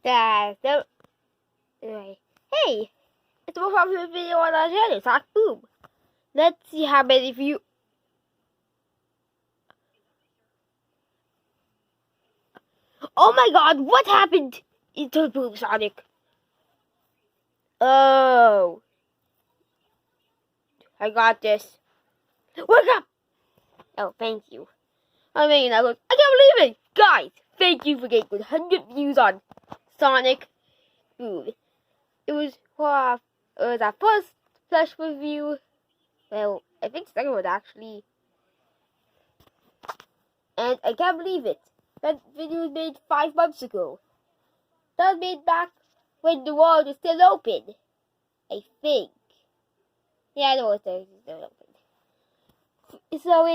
That's the anyway. Hey, it's the most popular video on our channel. Talk boom. Let's see how many of you. Oh my God! What happened to Boom Sonic? Oh, I got this. Wake up! Oh, thank you. I mean, I can't believe it, guys. Thank you for getting 100 views on Sonic Boom. It was our first plush review. Well, I think second one actually. And I can't believe it. That video was made 5 months ago. That was made back when the world was still open. I think. Yeah, the world was still open. So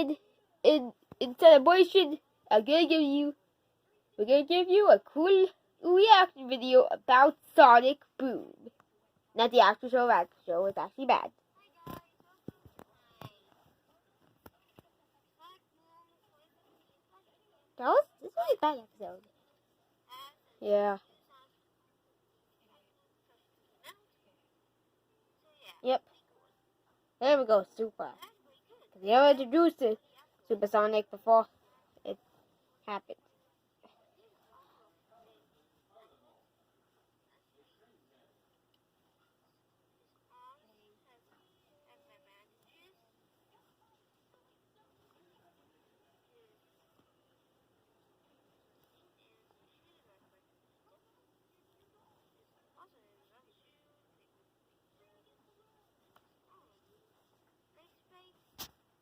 in celebration, we're gonna give you a cool reaction video about Sonic Boom. Not the actual show. The actual show was actually bad. This was a bad episode. Yeah. Yep. There we go, Super. They never introduced it, Supersonic before it happened.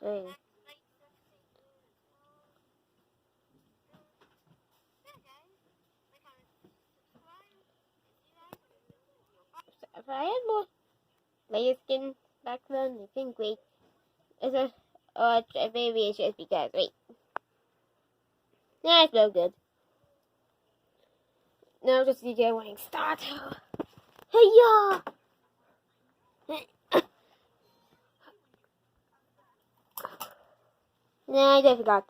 Dang. If I had more layer skin back then, I think wait. Maybe it's just because wait. Nah, it's no good. Now just the getting start. Hey ya! Nah, I forgot.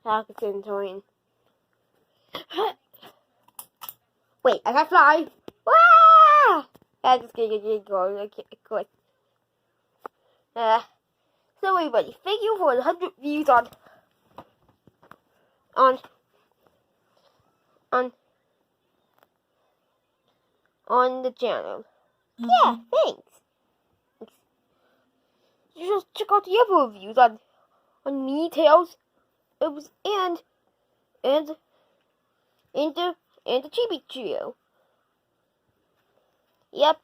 Hackerson toying. Wait, I can fly! Wah! I just get going. I quit. So everybody, thank you for 100 views on the channel. Yeah, thanks. You just check out the other reviews on me, Tails, and the Chibi Trio. Yep.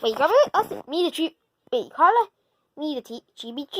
Wait, you got it? Us, me the Chibi. Wait, Carla, me the Chibi Trio.